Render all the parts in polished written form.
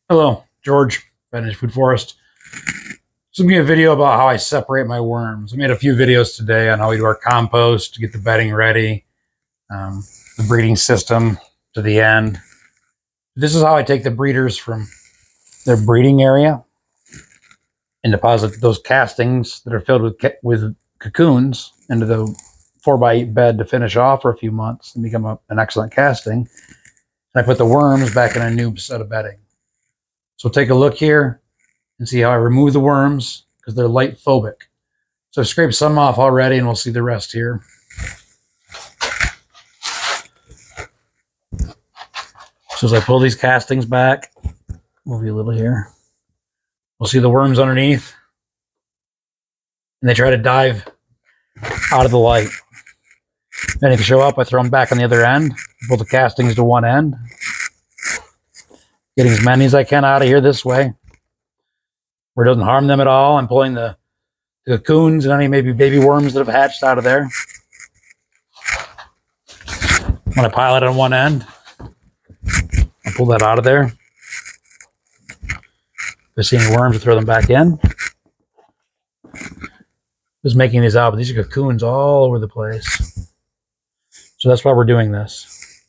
Hello, George, Vantage Food Forest. This will be a video about how I separate my worms. I made a few videos today on how we do our compost to get the bedding ready, the breeding system to the end. This is how I take the breeders from their breeding area and deposit those castings that are filled with cocoons into the 4x8 bed to finish off for a few months and become an excellent casting. And I put the worms back in a new set of bedding. So take a look here and see how I remove the worms because they're light phobic. So I've scraped some off already and we'll see the rest here. So as I pull these castings back, move you a little here, we'll see the worms underneath and they try to dive out of the light. Then if you show up, I throw them back on the other end, pull the castings to one end, getting as many as I can out of here this way, where it doesn't harm them at all. I'm pulling the cocoons and any maybe baby worms that have hatched out of there. When I pile it on one end, I pull that out of there. If I see any worms, I throw them back in. Just making these out, but these are cocoons all over the place. So that's why we're doing this.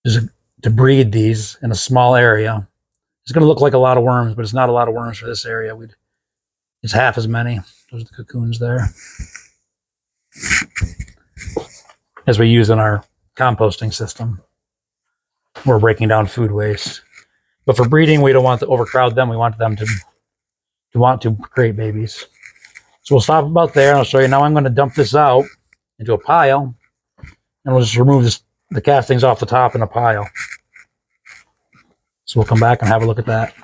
Is to breed these in a small area. It's going to look like a lot of worms, but it's not a lot of worms for this area. It's half as many. Those are the cocoons there. As we use in our composting system. We're breaking down food waste. But for breeding, we don't want to overcrowd them. We want them to want to create babies. So we'll stop about there, and I'll show you. Now I'm going to dump this out into a pile, and we'll just remove the castings off the top in a pile. So we'll come back and have a look at that.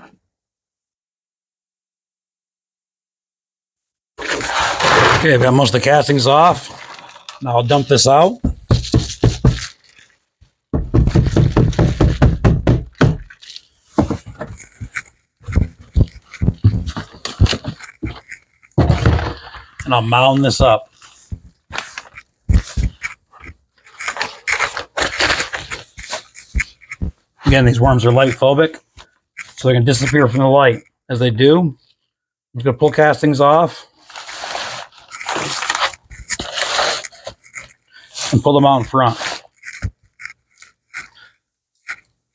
Okay, I've got most of the castings off. Now I'll dump this out. And I'll mound this up. Again, these worms are light phobic, so they can disappear from the light. As they do, I'm just going to pull castings off and pull them out in front.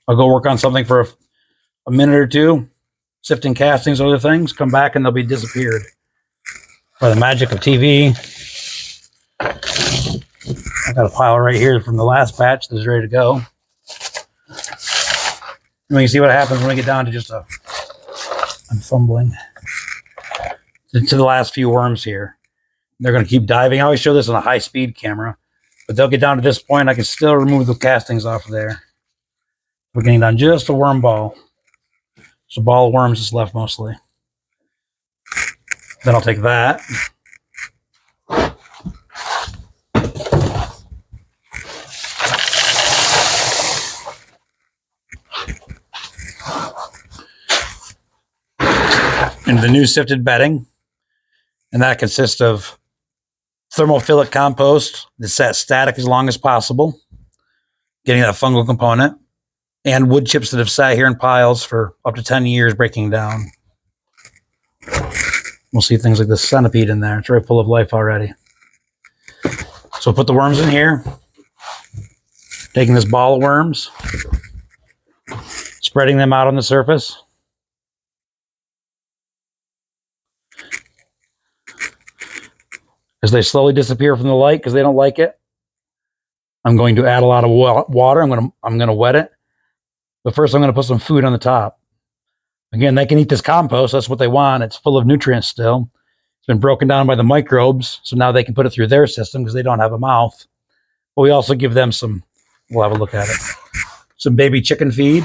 I'll go work on something for a minute or two, sifting castings, other things, come back and they'll be disappeared. By the magic of TV. I got a pile right here from the last batch that's ready to go. And we can see what happens when we get down to just I'm fumbling. To the last few worms here. They're going to keep diving. I always show this on a high-speed camera. But they'll get down to this point. I can still remove the castings off of there. We're getting down just a worm ball. Just a ball of worms is left mostly. Then I'll take that. Into the new sifted bedding. And that consists of thermophilic compost that's set static as long as possible, getting that fungal component, and wood chips that have sat here in piles for up to 10 years breaking down. We'll see things like the centipede in there. It's very full of life already. So we'll put the worms in here. Taking this ball of worms. Spreading them out on the surface. As they slowly disappear from the light because they don't like it. I'm going to add a lot of water. I'm going to wet it. But first I'm going to put some food on the top. Again, they can eat this compost. That's what they want. It's full of nutrients still. It's been broken down by the microbes, so now they can put it through their system because they don't have a mouth. But we also give them some, we'll have a look at it, some baby chicken feed,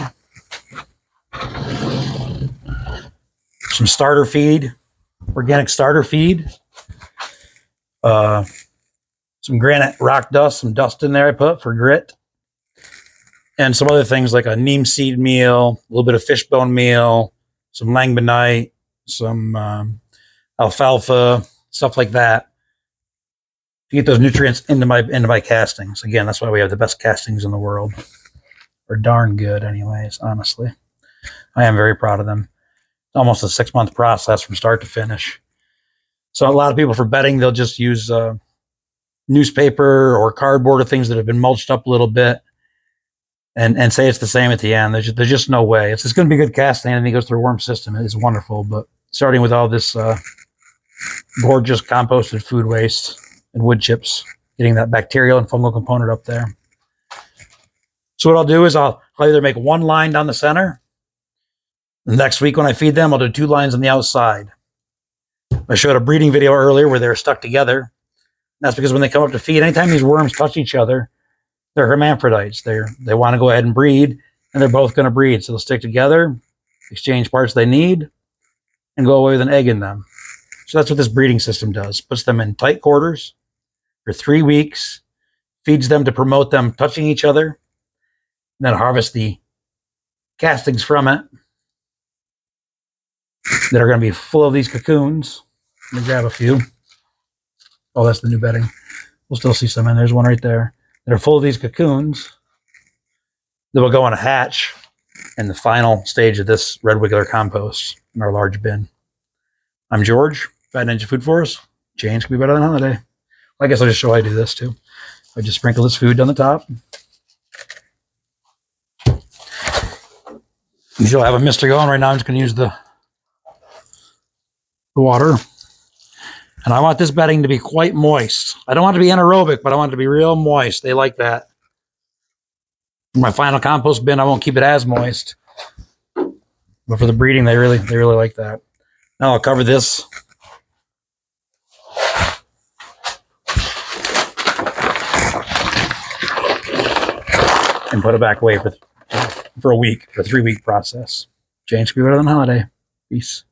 some starter feed, organic starter feed, some granite rock dust, some dust in there I put for grit, and some other things like a neem seed meal, a little bit of fishbone meal, some langbonite, some alfalfa, stuff like that to get those nutrients into my castings. Again, that's why we have the best castings in the world. Or darn good anyways, honestly. I am very proud of them. It's almost a 6-month process from start to finish. So a lot of people for bedding, they'll just use newspaper or cardboard or things that have been mulched up a little bit and say it's the same at the end. There's just no way. It's going to be good casting, and it goes through a worm system. It's wonderful, but starting with all this gorgeous composted food waste and wood chips, getting that bacterial and fungal component up there. So what I'll do is I'll either make one line down the center. The next week when I feed them, I'll do 2 lines on the outside. I showed a breeding video earlier where they're stuck together. That's because when they come up to feed, anytime these worms touch each other, they're hermaphrodites. They want to go ahead and breed, and they're both going to breed. So they'll stick together, exchange parts they need, and go away with an egg in them. So that's what this breeding system does. Puts them in tight quarters for 3 weeks, feeds them to promote them touching each other, and then harvest the castings from it that are going to be full of these cocoons. Let me grab a few. Oh, that's the new bedding. We'll still see some in. There's one right there. They're full of these cocoons that will go on a hatch in the final stage of this red wiggler compost in our large bin. I'm George, Fat Ninja Food Forest. Change can be better than holiday. I guess I'll just show how I do this too. I just sprinkle this food down the top. Usually I have a mister going. Right now I'm just going to use the water. And I want this bedding to be quite moist. I don't want it to be anaerobic, but I want it to be real moist. They like that. In my final compost bin, I won't keep it as moist. But for the breeding, they really like that. Now I'll cover this. And put it back away for a week, for a 3-week process. Change can be better than holiday. Peace.